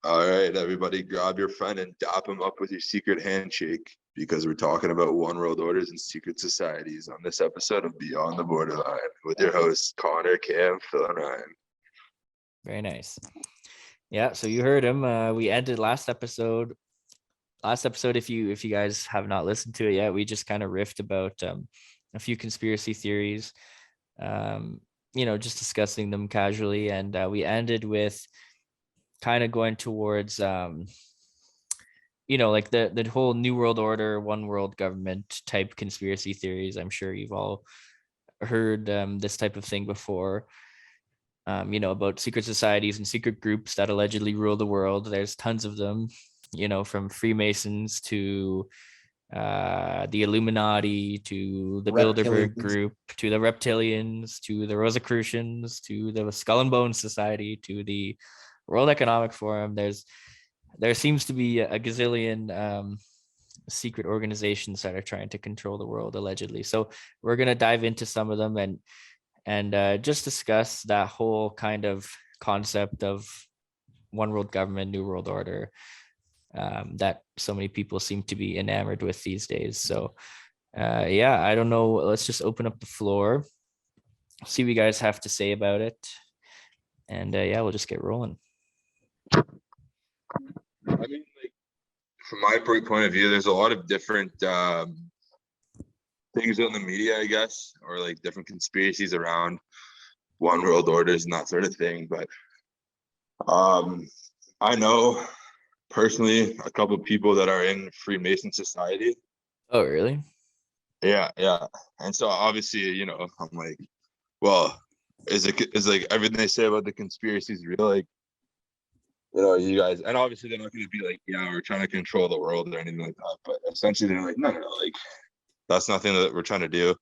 All right, everybody, grab your friend and dap him up with your secret handshake because we're talking about one world orders and secret societies on this episode of Beyond the Borderline with your hosts Connor, Cam, Phil, and Ryan. Very nice. Yeah, so you heard him. We ended last episode. If you guys have not listened to it yet, we just kind of riffed about a few conspiracy theories. Just discussing them casually, and we ended with kind of going towards like the whole new world order, one world government type conspiracy theories. I'm sure you've all heard this type of thing before. About secret societies and secret groups that allegedly rule the world. There's tons of them, from Freemasons to the Illuminati to the Bilderberg Group to the Reptilians to the Rosicrucians to the Skull and Bones Society to the World Economic Forum. There seems to be a gazillion secret organizations that are trying to control the world allegedly. So we're gonna dive into some of them and just discuss that whole kind of concept of one world government, new world order that so many people seem to be enamored with these days. So I don't know. Let's just open up the floor, see what you guys have to say about it. And we'll just get rolling. I mean, like, from my point of view, there's a lot of different things in the media, I guess, or like different conspiracies around one world orders and that sort of thing. But I know personally a couple of people that are in Freemason society. Oh, really? Yeah. And so obviously, I'm like, well, is like everything they say about the conspiracies real? Like, you guys, and obviously they're not going to be like, yeah, we're trying to control the world or anything like that. But essentially, they're like, no, like that's nothing that we're trying to do.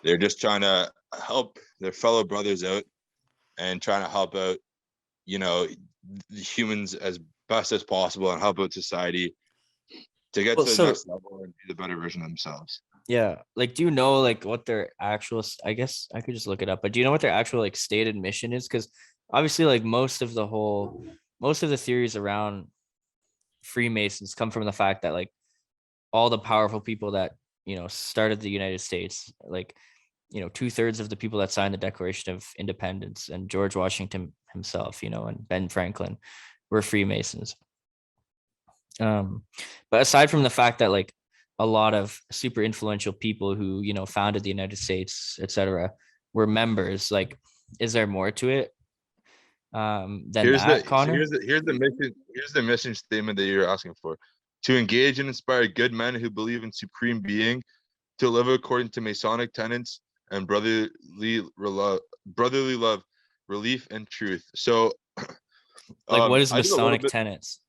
They're just trying to help their fellow brothers out and trying to help out, the humans as best as possible and help out society to get to the next level and be the better version of themselves. Yeah. Like, do you know like what their actual, I guess I could just look it up, but do you know what their actual like stated mission is? Because obviously like most of the theories around Freemasons come from the fact that like all the powerful people that, started the United States, like, 2/3 of the people that signed the Declaration of Independence and George Washington himself, and Ben Franklin were Freemasons. But aside from the fact that like a lot of super influential people who, founded the United States, etc., were members, like, is there more to it than that, Connor? Here's the mission statement that you're asking for: to engage and inspire good men who believe in supreme being, to live according to Masonic tenets and brotherly love, relief, and truth. So, like, what is Masonic tenets?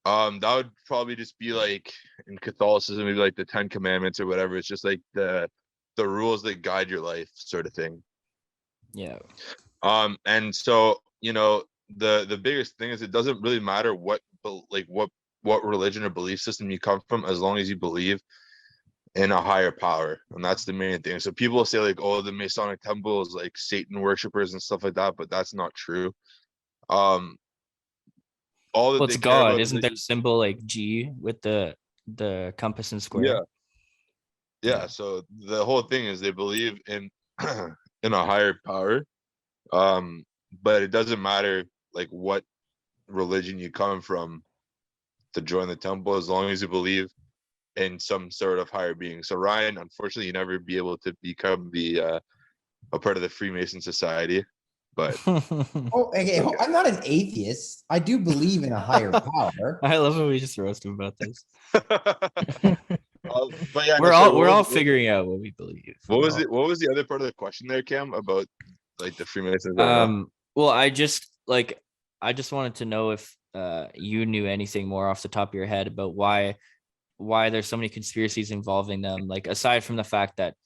That would probably just be like in Catholicism, maybe like the 10 Commandments or whatever. It's just like the rules that guide your life, sort of thing. Yeah. And so, the biggest thing is it doesn't really matter what religion or belief system you come from, as long as you believe in a higher power. And that's the main thing. So people say like, oh, the Masonic temple is like Satan worshippers and stuff like that, but that's not true. All that it's God, isn't there a symbol like G with the compass and square? Yeah. So the whole thing is they believe in in a higher power, but it doesn't matter like what religion you come from to join the temple, as long as you believe in some sort of higher being. So Ryan, unfortunately, you never be able to become a part of the Freemason society. But okay. I'm not an atheist. I do believe in a higher power. I love when we just roast him about this. But yeah, we're all figuring out what we believe. What was it? What was the other part of the question there, Cam, about like the Freemasons? Well, I just wanted to know if you knew anything more off the top of your head about why there's so many conspiracies involving them, like aside from the fact that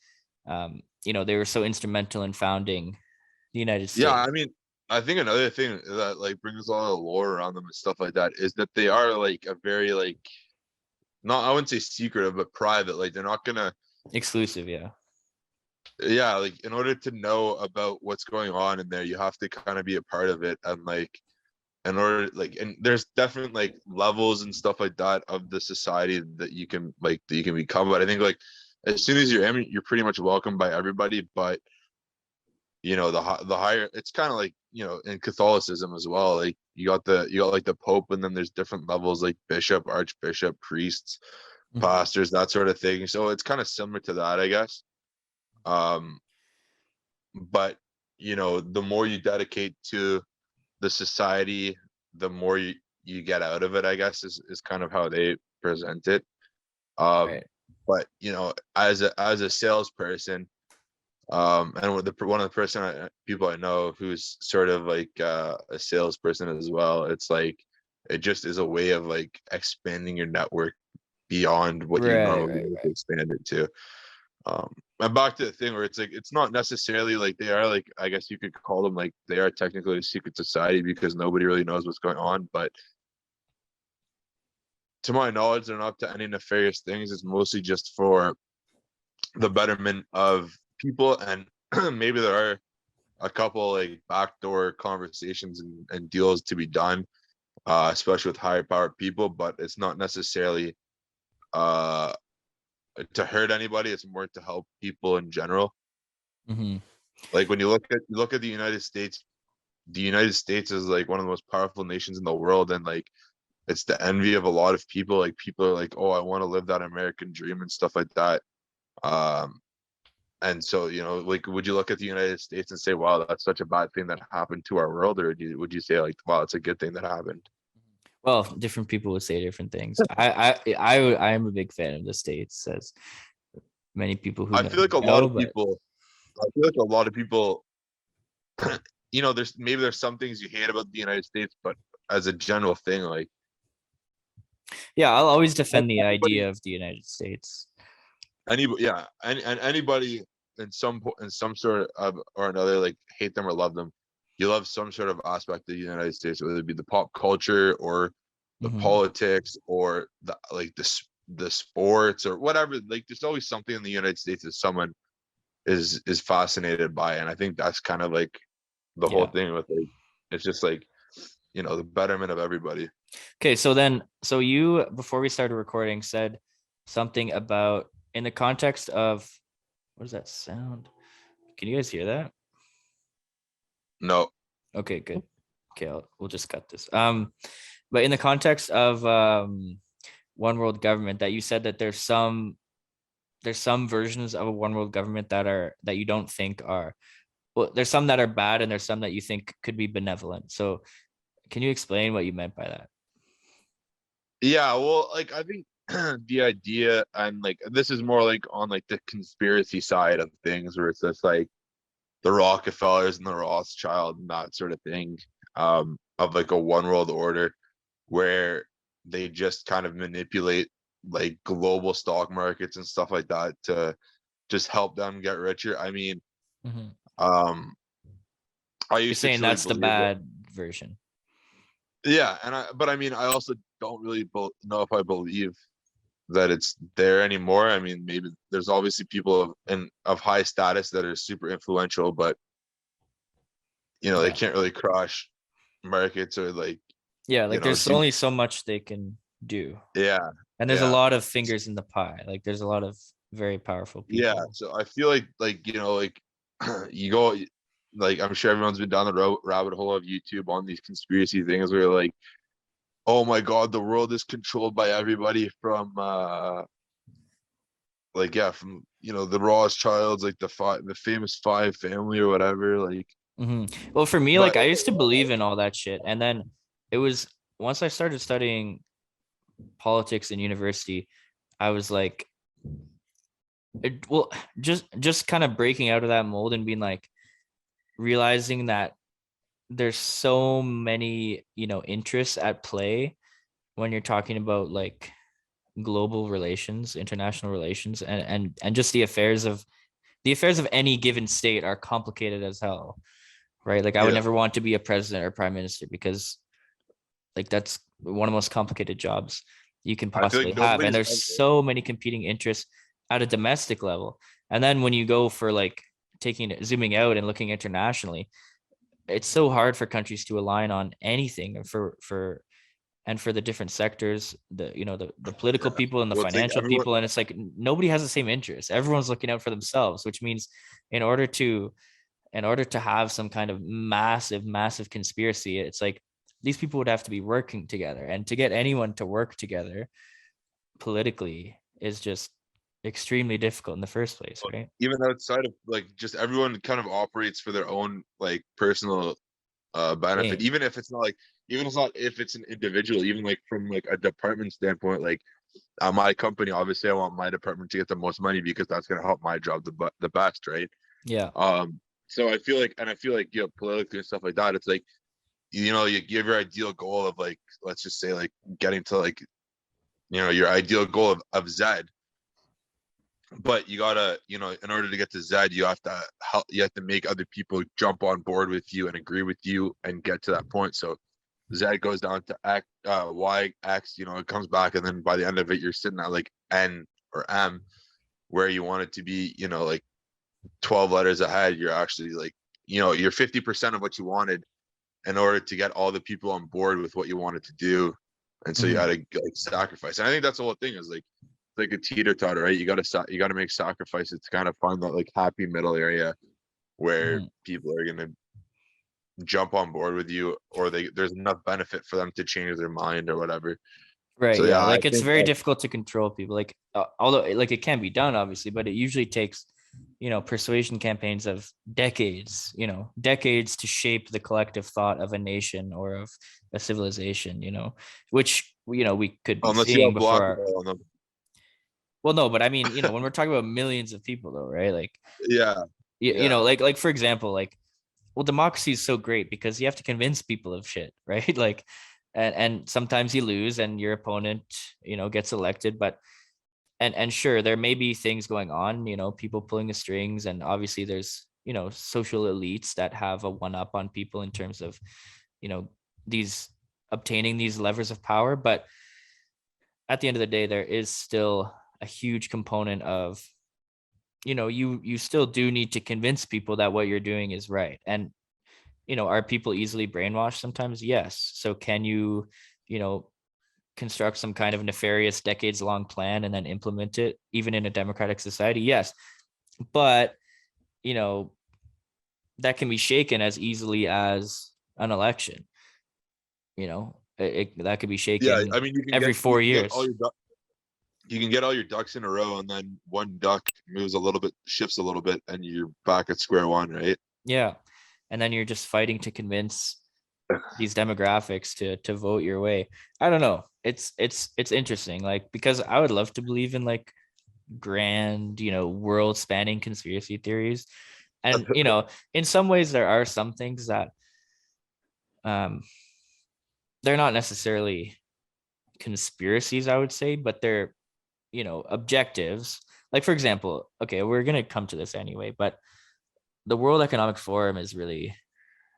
they were so instrumental in founding the United States. Yeah, I mean, I think another thing that like brings a lot of lore around them and stuff like that is that they are like a very like, not, I wouldn't say secretive, but private. Like they're not gonna exclusive. Yeah, like in order to know about what's going on in there, you have to kind of be a part of it and like in order, like, and there's different like levels and stuff like that of the society that you can become. But I think like as soon as you're in, you're pretty much welcomed by everybody. But you know, the higher, it's kind of like, you know, in Catholicism as well, like you got like the Pope, and then there's different levels like bishop, archbishop, priests, pastors, that sort of thing. So it's kind of similar to that, I guess. But you know, the more you dedicate to the society, the more you get out of it, I guess, is kind of how they present it. Right. But you know, as a salesperson, and with one of the people I know who's sort of like a salesperson as well, it's like it just is a way of like expanding your network beyond what you Right, normally would expand it to. And back to the thing where it's like it's not necessarily like they are, like, I guess you could call them like they are technically a secret society because nobody really knows what's going on, but to my knowledge, they're not up to any nefarious things. It's mostly just for the betterment of people, and maybe there are a couple like backdoor conversations and deals to be done, especially with higher powered people, but it's not necessarily to hurt anybody. It's more to help people in general. Like when you look at the United States is like one of the most powerful nations in the world, and like it's the envy of a lot of people. Like people are like, oh, I want to live that American dream and stuff like that. And so, you know, like, would you look at the United States and say, wow, that's such a bad thing that happened to our world? Or would you say like, wow, it's a good thing that happened? Well, different people would say different things. I am a big fan of the States, as many people who I know, feel like a lot of people, you know, there's some things you hate about the United States, but as a general thing, like, yeah, I'll always defend the anybody, idea of the United States. Anybody in some sort of or another, like, hate them or love them, you love some sort of aspect of the United States, whether it be the pop culture or the politics or the sports or whatever. Like, there's always something in the United States that someone is fascinated by, and I think that's kind of like the whole thing with it. It's just like, you know, the betterment of everybody. Okay, so you, before we started recording, said something about, in the context of, what does that sound? Can you guys hear that? No. Okay, good. Okay, we'll just cut this. But in the context of one world government, that you said that there's some versions of a one world government that you don't think are, well, there's some that are bad and there's some that you think could be benevolent. So can you explain what you meant by that? Yeah, well, like, I think the idea, and like this is more like on like the conspiracy side of things, where it's just like the Rockefellers and the Rothschild and that sort of thing, of like a one world order where they just kind of manipulate like global stock markets and stuff like that to just help them get richer. I mean, I You're used to saying truly that's the believe that. bad version. Yeah, but I mean, I also don't really know if I believe that it's there anymore. I mean, maybe there's obviously people of high status that are super influential, but you know, they can't really crush markets or like, like there's only so much they can do. Yeah. And there's a lot of fingers in the pie. Like there's a lot of very powerful people. Yeah. So I feel like, you know, like you go, like, I'm sure everyone's been down the rabbit hole of YouTube on these conspiracy things where like, oh my God, the world is controlled by everybody from from, you know, the Rothschilds, like the famous five family or whatever. Like, well, for me, like I used to believe in all that shit. And then it was once I started studying politics in university, I was like, just kind of breaking out of that mold and being like, realizing that there's so many, you know, interests at play when you're talking about like global relations, international relations, and just the affairs of any given state are complicated as hell, right? Like I would never want to be a president or prime minister because like that's one of the most complicated jobs you can possibly have, and there's so many competing interests at a domestic level. And then when you go for like zooming out and looking internationally, it's so hard for countries to align on anything, and for the different sectors, the political Yeah. people and the Well, it's like financial everyone. people, and it's like nobody has the same interests. Everyone's looking out for themselves, which means in order to have some kind of massive conspiracy, it's like these people would have to be working together, and to get anyone to work together politically is just extremely difficult in the first place, right? Even outside of like just everyone kind of operates for their own like personal benefit, Gain. even if it's not like even if it's not if it's an individual, even like from like a department standpoint, like my company, obviously I want my department to get the most money because that's going to help my job the best, right? Yeah. So I feel like, and I feel like, you know, politically and stuff like that, it's like, you know, you give your ideal goal of like, let's just say like getting to like, you know, your ideal goal of Z, but you gotta, you know, in order to get to Z, you have to help, you have to make other people jump on board with you and agree with you and get to that point. So Z goes down to X, Y, X, you know, it comes back, and then by the end of it, you're sitting at like N or M, where you want it to be, you know, like 12 letters ahead. You're actually like, you know, you're 50% of what you wanted in order to get all the people on board with what you wanted to do. And so you Mhm. had to like sacrifice. And I think that's the whole thing is like a teeter totter, right? You gotta make sacrifices to kind of find that like happy middle area where Mhm. people are gonna jump on board with you, or there's enough benefit for them to change their mind or whatever. Right. So yeah, Yeah. I Like it's think very that difficult to control people. Like, although like it can be done, obviously, but it usually takes, persuasion campaigns of decades, decades to shape the collective thought of a nation or of a civilization, which, we could be unless you seeing have before blackmail on them. well, no, but I mean, when we're talking about millions of people though, right? Like, Yeah, yeah. like for example, like, well, democracy is so great because you have to convince people of shit, right? Like, and sometimes you lose and your opponent, gets elected, but and sure, there may be things going on, people pulling the strings, and obviously there's, social elites that have a one up on people in terms of, you know, these obtaining these levers of power. But at the end of the day, there is still a huge component of, you still do need to convince people that what you're doing is right. And are people easily brainwashed sometimes? Yes. So can you, you know, construct some kind of nefarious decades long plan and then implement it even in a democratic society? Yes. But, you know, that can be shaken as easily as an election. That could be Yeah, shaken I mean, every you four can get all years. you can get all your ducks in a row, and then one duck moves a little bit, shifts a little bit, and you're back at square one, right? Yeah. And then you're just fighting to convince these demographics to vote your way. I don't know. It's interesting. Like, because I would love to believe in like grand, world spanning conspiracy theories. And, in some ways there are some things that um they're not necessarily conspiracies, I would say, but they're, objectives. Like, for example, okay, we're gonna come to this anyway, but the World Economic Forum is really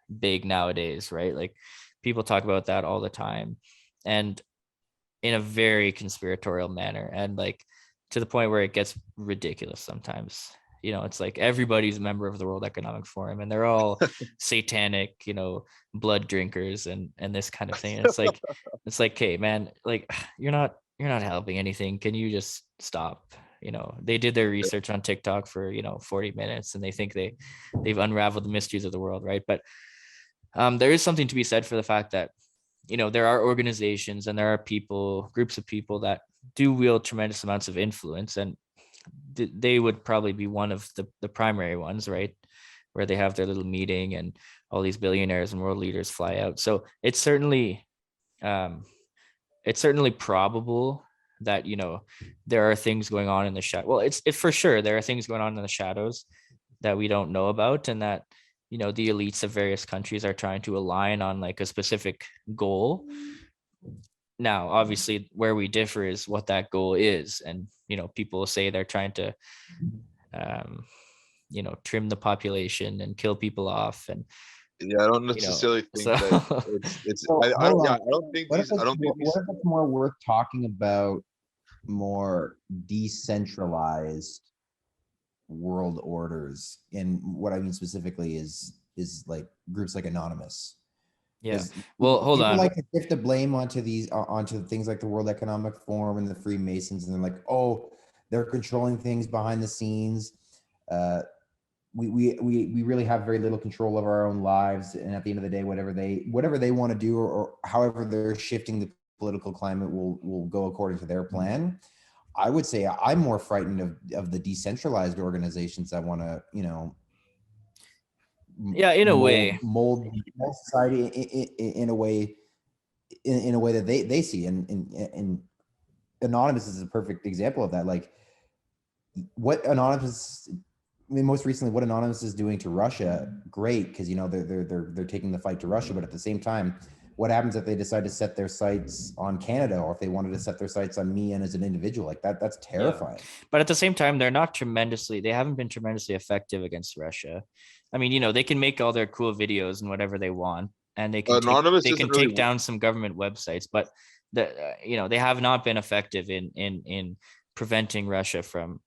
big nowadays, right? Like, people talk about that all the time, and in a very conspiratorial manner, and like to the point where it gets ridiculous sometimes. It's like everybody's a member of the World Economic Forum and they're all satanic, blood drinkers and this kind of thing. And it's like, okay, man, like you're not helping anything. Can you just stop? They did their research on TikTok for 40 minutes and they think they've unraveled the mysteries of the world, right? But there is something to be said for the fact that there are organizations and there are groups of people that do wield tremendous amounts of influence, and they would probably be one of the primary ones, right? Where they have their little meeting and all these billionaires and world leaders fly out. So um, it's certainly probable that there are things going on in the shadow. Well, it's for sure there are things going on in the shadows that we don't know about, and that the elites of various countries are trying to align on like a specific goal. Now, obviously, where we differ is what that goal is, and people say they're trying to um, trim the population and kill people off, and Yeah, I don't necessarily think so that it's So I hold yeah, on. I don't think What these if it's more worth talking about more decentralized world orders? And what I mean specifically is is like groups like Anonymous. Yeah. 'Cause Well, hold people on. like to shift the blame onto things like the World Economic Forum and the Freemasons, and they're like, oh, they're controlling things behind the scenes. We really have very little control of our own lives, and at the end of the day, whatever they want to do, or however they're shifting the political climate will go according to their plan. I would say I'm more frightened of the decentralized organizations that want to, Yeah, in a way. mold society in a way, in a way that they see. And Anonymous is a perfect example of that. Like what Anonymous, I mean, most recently, what Anonymous is doing to Russia, great, because they're taking the fight to Russia. But at the same time, what happens if they decide to set their sights on Canada, or if they wanted to set their sights on me and as an individual? Like that's terrifying. But at the same time, they haven't been tremendously effective against Russia. I mean, they can make all their cool videos and whatever they want, and they can Anonymous take isn't really down some government websites, but they have not been effective in preventing Russia from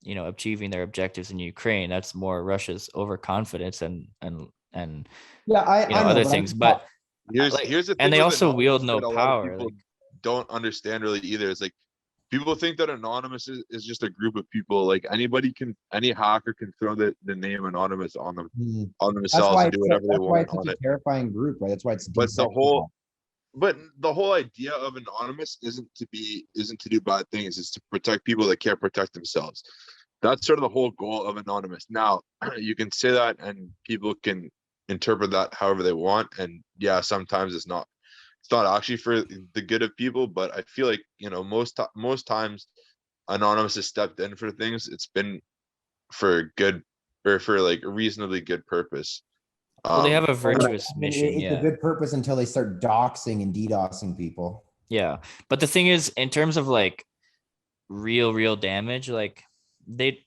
achieving their objectives in Ukraine. That's more Russia's overconfidence and Yeah, I know other but things. But here's the thing, and they with also wield Anonymous no that a lot of power. people don't understand really either. It's like people think that Anonymous is just a group of people. Like any hacker can throw the name Anonymous on themselves and do whatever they want it's on such it. a terrifying group, right? That's why it's But decentralized. the whole idea of Anonymous isn't to do bad things. It's to protect people that can't protect themselves. That's sort of the whole goal of Anonymous. Now, you can say that and people can interpret that however they want. And yeah, sometimes it's not actually for the good of people, but I feel like, most times Anonymous has stepped in for things. It's been for good, or for like a reasonably good purpose. Well, they have a virtuous mission. It's a good purpose until they start doxing and DDoSing people. Yeah. But the thing is, in terms of like real damage, like the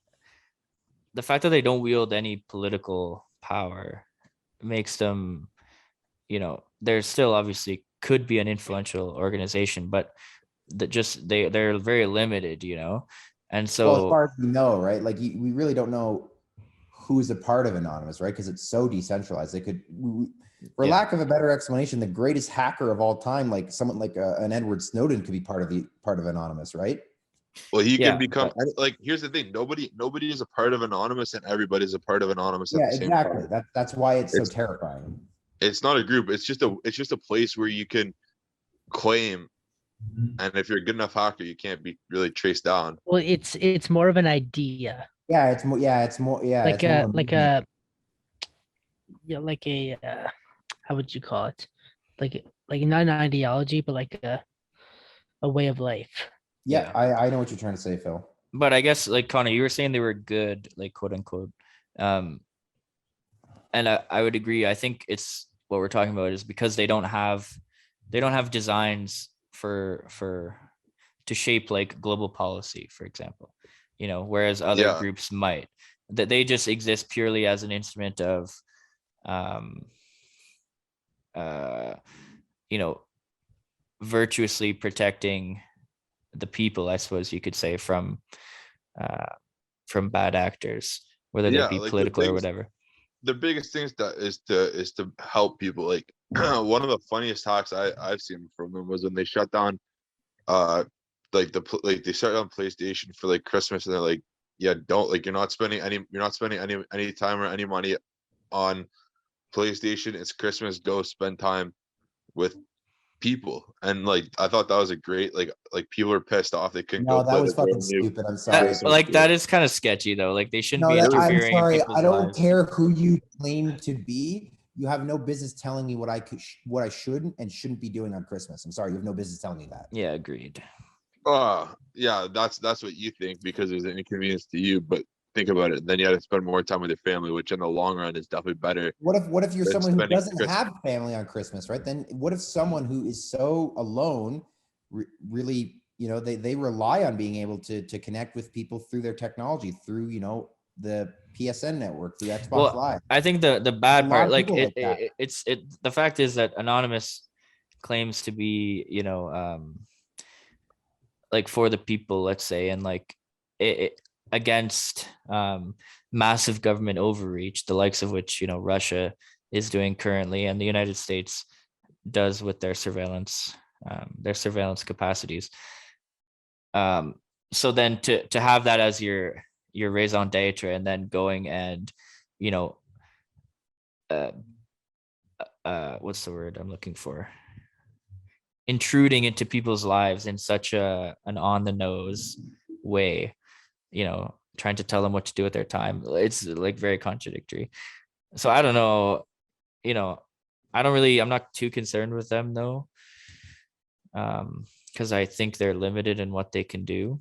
fact that they don't wield any political power makes them, they're still obviously could be an influential organization, but they're very limited, and so, well, as far as we know, right? Like we really don't know who's a part of Anonymous, right? Because it's so decentralized. They could, for lack of a better explanation, the greatest hacker of all time, like someone like an Edward Snowden, could be part of Anonymous, right? Well, he can become, like, here's the thing, nobody is a part of Anonymous, and everybody's a part of Anonymous at the same time. That's why it's so terrifying. It's not a group, it's just a place where you can claim, and if you're a good enough hacker, you can't be really traced down. Well, it's more of an idea. It's more Like a how would you call it? Like not an ideology, but like a way of life. Yeah, I know what you're trying to say, Phil. But I guess, like, Connor, you were saying they were good, like, quote unquote. And I would agree. I think it's what we're talking about is because they don't have designs to shape like global policy, for example, whereas other groups might, that they just exist purely as an instrument of virtuously protecting the people, I suppose you could say, from bad actors, whether they be like political or whatever. The biggest thing is to help people. Like one of the funniest hacks I've seen from them was when they shut down they shut down PlayStation for like Christmas, and they're like, yeah, you're not spending any time or any money on PlayStation. It's Christmas, go spend time with people. And like I thought that was a great, like people are pissed off they couldn't go play. That was fucking stupid. I'm sorry. That is kind of sketchy though. Like they shouldn't be interfering. I'm sorry. I don't care who you claim to be. You have no business telling me what I should and shouldn't be doing on Christmas. I'm sorry, you have no business telling me that. Yeah, agreed. Yeah, that's what you think because there's an inconvenience to you, but think about it. Then you have to spend more time with your family, which in the long run is definitely better. What if you're someone who doesn't have family on Christmas, right? Then what if someone who is so alone really, they rely on being able to connect with people through their technology, through, the PSN network, through Xbox Live. I think the bad part, like it's the fact is that Anonymous claims to be, like for the people, let's say, and like against massive government overreach, the likes of which Russia is doing currently, and the United States does with their surveillance capacities. So then to have that as your raison d'etre, and then going and, you know, what's the word I'm looking for? Intruding into people's lives in such an on the nose way, you know, trying to tell them what to do with their time. It's like very contradictory. So I don't know, you know, I'm not too concerned with them though. Because I think they're limited in what they can do.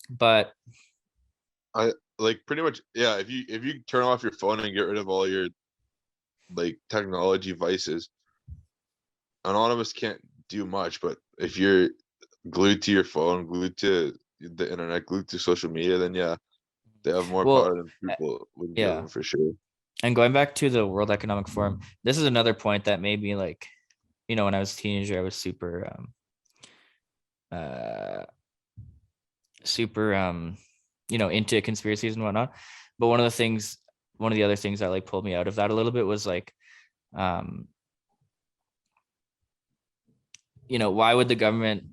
But I like pretty much, yeah, if you turn off your phone and get rid of all your like technology vices, Anonymous can't do much. But if you're glued to your phone, glued to the internet, glued to social media, then yeah, they have more Well, power than people would give yeah. them, for sure. And going back to the World Economic Forum, this is another point that made me like, you know, when I was a teenager, I was super you know, into conspiracies and whatnot. But one of the other things that like pulled me out of that a little bit was like, you know, why would the government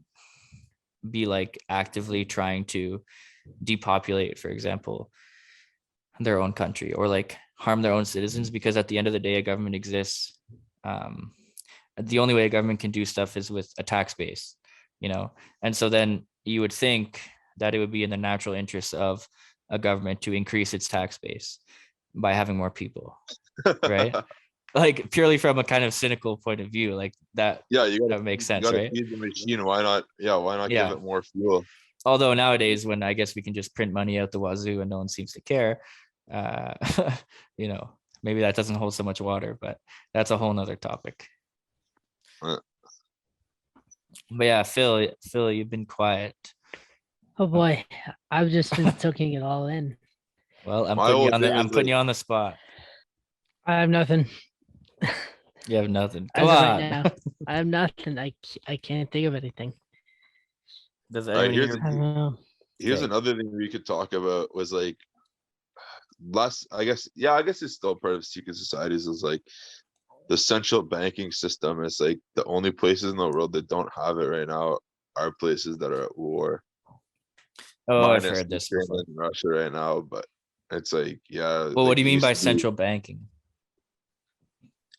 be like actively trying to depopulate, for example, their own country, or like harm their own citizens? Because at the end of the day, a government exists. The only way a government can do stuff is with a tax base, you know? And so then you would think that it would be in the natural interest of a government to increase its tax base by having more people, right? Like purely from a kind of cynical point of view, like that. Yeah, That makes you sense, gotta right? feed the machine. Why not? Yeah, why not Yeah. give it more fuel? Although nowadays, when I guess we can just print money out the wazoo and no one seems to care, you know, maybe that doesn't hold so much water, but that's a whole nother topic. But yeah, Phil, you've been quiet. Oh boy, I've just been soaking it all in. Well, I'm My putting you whole on the thing I'm is putting like, you on the spot. I have nothing. You have nothing. Come As of right on. now, I have nothing. I can't think of anything. Does all right, anyone here's here? I don't know. here's Okay. another thing we could talk about was like less, I guess, yeah, I guess it's still part of secret societies, is like the central banking system is like the only places in the world that don't have it right now are places that are at war, Oh, I've minus heard this Ukraine before. and Russia right now. But it's like, yeah, Well, what like do it you mean used by to be central banking?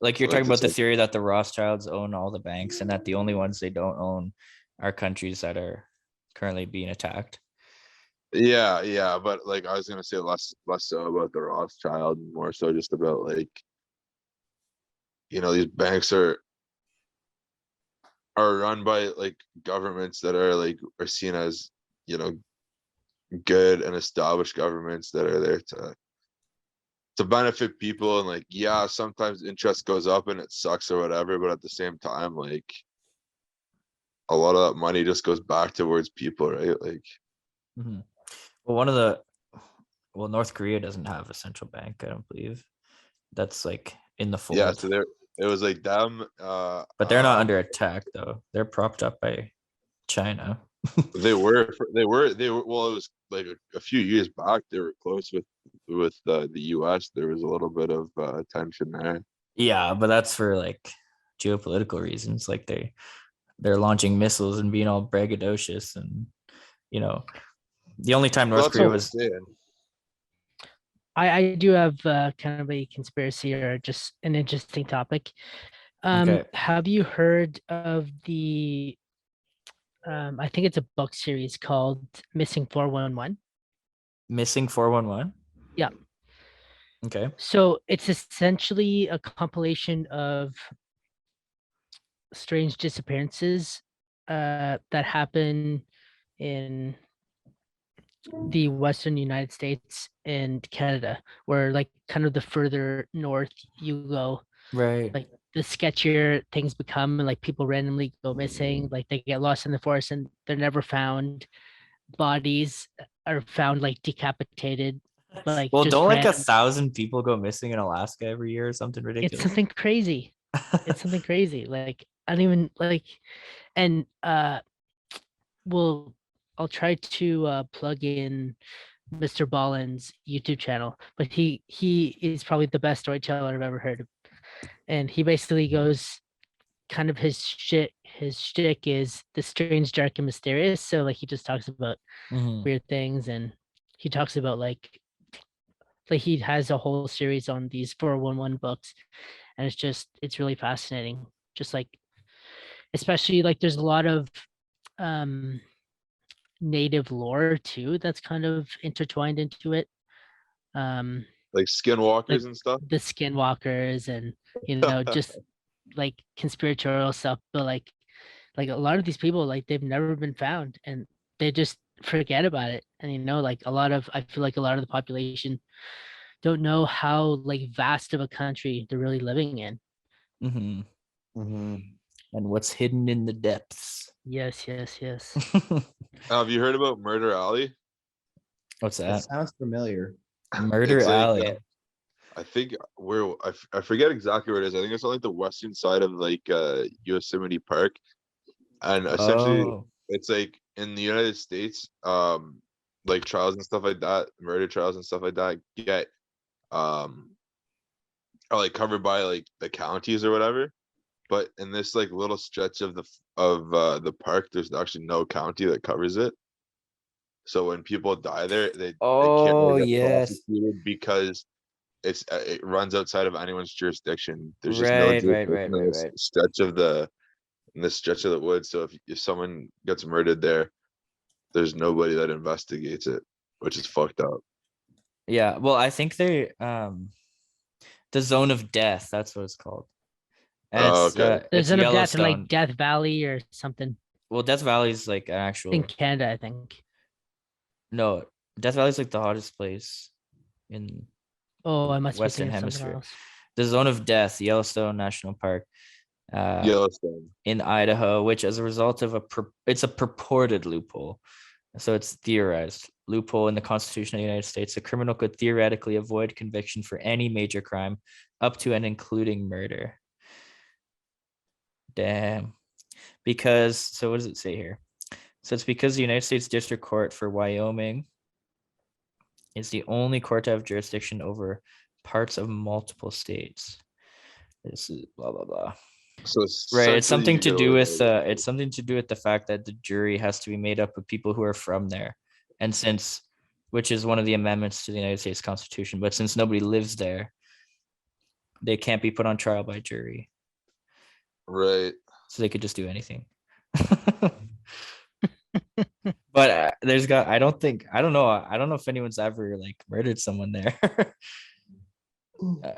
Like you're talking like about it's the like, theory that the Rothschilds own all the banks and that the only ones they don't own are countries that are currently being attacked. yeah, but like I was gonna say less so about the Rothschild, more so just about like, you know, these banks are run by like governments that are seen as, you know, good and established governments that are there to benefit people. And like, yeah, sometimes interest goes up and it sucks or whatever, but at the same time, like a lot of that money just goes back towards people, right? Like, Mhm. Well, North Korea doesn't have a central bank, I don't believe. That's like in the yeah, fold. so there it was like them, But they're not under attack though. They're propped up by China. they were well, it was like a few years back they were close with the US. There was a little bit of tension there. Yeah, but that's for like geopolitical reasons. Like they're launching missiles and being all braggadocious, and you know, the only time Well, North that's Korea what I'm was saying. I do have kind of a conspiracy or just an interesting topic. okay. Have you heard of the I think it's a book series called Missing 411? Missing 411. Yeah. Okay. So it's essentially a compilation of strange disappearances that happen in the Western United States and Canada, where like kind of the further north you go, Right. like the sketchier things become, and like people randomly go missing, like they get lost in the forest and they're never found. Bodies are found like decapitated, like Well, just don't like random. 1,000 people go missing in Alaska every year or something It's ridiculous? something crazy. It's something crazy. Like I don't even like, and well, I'll try to plug in Mr. Ballin's YouTube channel, but he is probably the best storyteller I've ever heard. And he basically goes kind of his shtick is the strange, dark, and mysterious. So like he just talks about Mhm. weird things, and he talks about like he has a whole series on these 411 books, and it's really fascinating. Just like especially like there's a lot of um native lore too that's kind of intertwined into it. Um Like like skinwalkers and stuff. the skinwalkers and just like conspiratorial stuff, but like a lot of these people like they've never been found and they just forget about it. And like I feel like a lot of the population don't know how like vast of a country they're really living in. Mhm. Mm-hmm. And what's hidden in the depths. Yes, yes, yes. Have you heard about Murder Alley? What's That that? sounds familiar. Murder It's like, Alley. I think I forget exactly where it is. I think it's on like the western side of like Yosemite Park, and essentially Oh. it's like in the United States, like trials and stuff like that, murder trials and stuff like that get are like covered by like the counties or whatever. But in this like little stretch of the park, there's actually no county that covers it. So when people die there, they can't Oh, really get yes. prosecuted because it runs outside of anyone's jurisdiction. There's just no Right, right, right, jurisdiction in right, this right. stretch of the woods. So if someone gets murdered there, there's nobody that investigates it, which is fucked up. Yeah. Well, I think they the zone of death, that's what it's called. And Oh, it's okay. There's it's an of death in like Yellowstone. Death Valley or something Well, Death Valley is like an in actual Canada, I think. no, Death Valley is like the hottest place in Oh, I must be Western thinking of something Hemisphere. else. The zone of death, Yellowstone National Park, Yellowstone. in Idaho, which as a result of it's a purported loophole. So it's theorized loophole in the Constitution of the United States. A criminal could theoretically avoid conviction for any major crime, up to and including murder. Damn. Because so what does it say here? So it's because the United States District Court for Wyoming is the only court to have jurisdiction over parts of multiple states. This is blah blah blah. So Right. It's essentially, you something could to get do away with with it. it's something to do with the fact that the jury has to be made up of people who are from there. And since which is one of the amendments to the United States Constitution, but since nobody lives there, they can't be put on trial by jury. Right. So they could just do anything. But I don't know if anyone's ever like murdered someone there.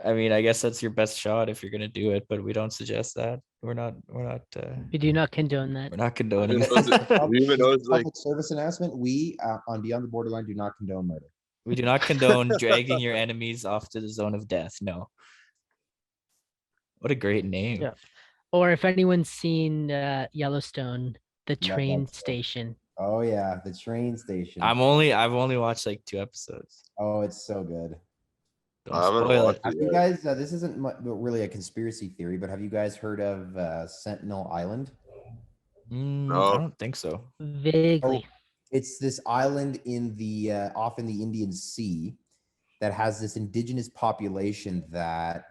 I mean, I guess that's your best shot if you're gonna do it, but we don't suggest that. We're not We do not condone that. we're not condoning Who knows that. who even knows, like, Public service announcement: we on Beyond the Borderline do not condone murder. We do not condone dragging your enemies off to the zone of death. No. What a great name. Yeah. Or if anyone's seen Yellowstone, the No, train that's- station. Oh yeah, the train station. I've only watched like 2 episodes. Oh, it's so good. Don't I haven't spoil watched it. Have it you yet. guys? This isn't really a conspiracy theory, but have you guys heard of Sentinel Island? I No. don't think so. Vaguely. It's this island in the off in the Indian Sea that has this indigenous population that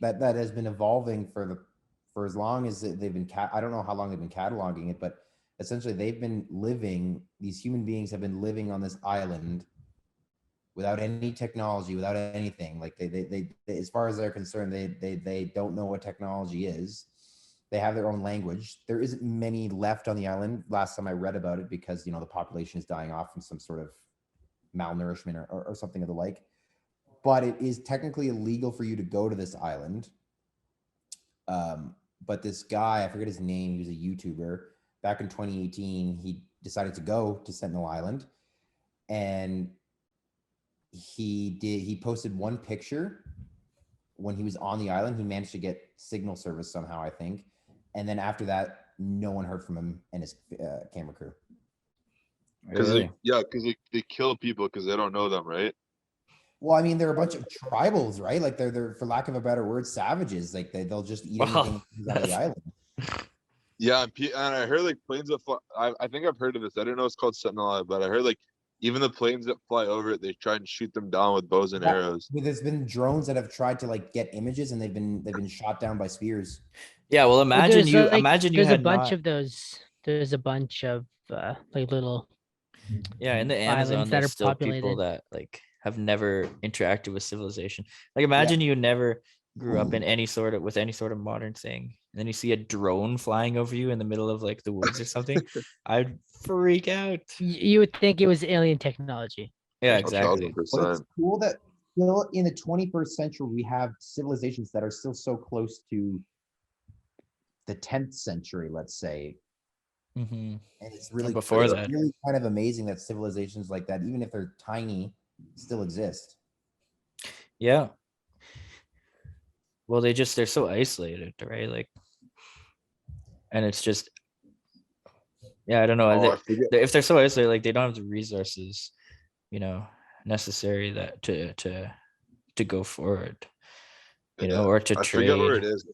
that has been evolving for as long as they've been I don't know how long they've been cataloging it, but essentially these human beings have been living on this island without any technology, without anything. Like they as far as they're concerned, they don't know what technology is. They have their own language. There isn't many left on the island. Last time I read about it, because the population is dying off from some sort of malnourishment or something of the like. But it is technically illegal for you to go to this island. But this guy, I forget his name, he was a YouTuber. Back in 2018, he decided to go to Sentinel Island, and he posted one picture when he was on the island. He managed to get signal service somehow, I think. And then after that, no one heard from him and his camera crew. Because Really? they kill people because they don't know them, right? Well, I mean, they're a bunch of tribals, right? Like they're for lack of a better word, savages. Like they'll just eat Wow. anything that comes out of the island. Yeah, and I heard like planes of I think I've heard of this. I didn't know it's called Sentinel Island, but I heard like even the planes that fly over it, they try and shoot them down with bows and Yeah. arrows. There's been drones that have tried to like get images and they've been shot down by spears. Yeah, well, Well, imagine there's, you like, imagine you there's a had bunch not. of those. There's a bunch of like little Yeah, in the islands Amazon, that there's are still people populated. that like have never interacted with civilization. Like imagine you never grew up in any sort of with any sort of modern thing, and then you see a drone flying over you in the middle of like the woods or something. I'd freak out. You would think it was alien technology. Yeah, A exactly. But it's 1000%. cool that still in the 21st century we have civilizations that are still so close to the 10th century, let's say. Hmm. And it's really before it's that. really kind of amazing that civilizations like that, even if they're tiny, still exist. Yeah. Well, they're so isolated, right? Like, and it's just, yeah, I don't know. Oh, I forget. If they're so isolated, like they don't have the resources, necessary that to go forward, Yeah, or to I forget where it trade. is.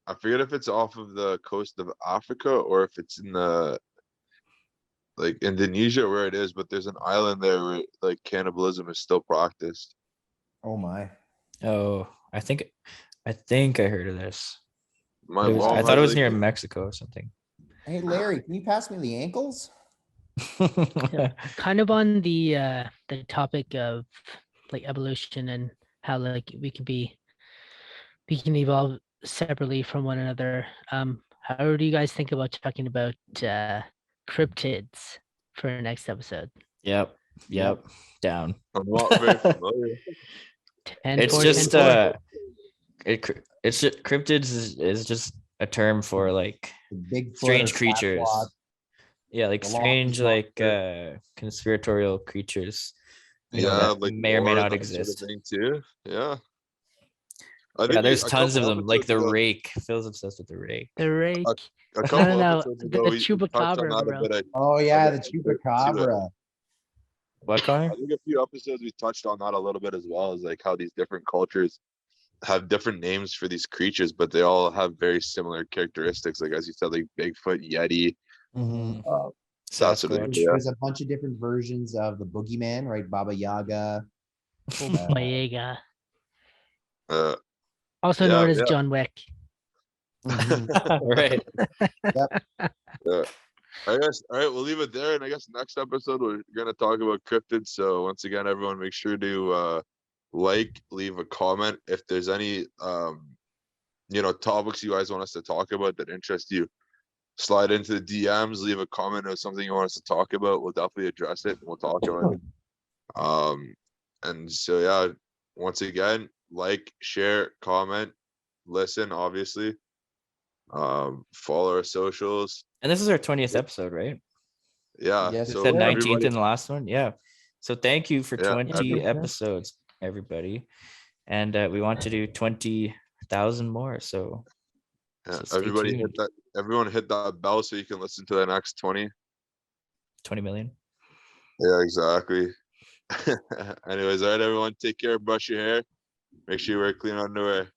I forget if it's off of the coast of Africa or if it's in the like Indonesia where it is, but there's an island there where like cannibalism is still practiced. Oh my. Oh, I think I heard of this. My But I mom thought it has was like near Mexico or something. Hey Larry, can you pass me the ankles? Kind of on the topic of like evolution and how like we can evolve separately from one another. How do you guys think about talking about cryptids for our next episode? Yep. Down. I'm not very familiar. 10 It's 4, just 10 4. it's just cryptids is just a term for like The Bigfoot strange or creatures. Sasquatch, Yeah, like the Loch strange, Ness like Monster. conspiratorial creatures, Yeah, that like may or may war, not that sort of exist. thing too. Yeah. I Yeah, think there's a tons of couple them. Like episodes the ago, rake. Phil's obsessed with the rake. The rake. a No, couple no, episodes the ago, we touched on chupacabra, that a bro. bit. Oh I yeah, the think too. chupacabra. What, Connor? I think a few episodes we touched on that a little bit as well, as like how these different cultures have different names for these creatures, but they all have very similar characteristics. Like as you said, like Bigfoot, Yeti, Mm-hmm. uh, that sort of thing. Sasquatch. Yeah. There's a bunch of different versions of the boogeyman, right? Baba Yaga. Boyega. Uh, Also yeah, known as yeah. John Wick. Right. Yeah. I guess all right, we'll leave it there, and I guess next episode we're gonna talk about cryptids. So once again, everyone, make sure to leave a comment if there's any topics you guys want us to talk about that interest you. Slide into the DMs, leave a comment of something you want us to talk about. We'll definitely address it and we'll talk about it. And so yeah, once again, like, share, comment, listen, obviously. Follow our socials. And this is our 20th episode, right? Yeah. Yes, You So said 19th everybody, in the last one. Yeah. So thank you for yeah, 20 Yeah. episodes, everybody. And we want to do 20,000 more. So stay everybody hit tuned. that. Everyone hit that bell so you can listen to the next 20. 20 million. Yeah, exactly. Anyways, all right, everyone, take care. Brush your hair. Make sure you wear clean underwear.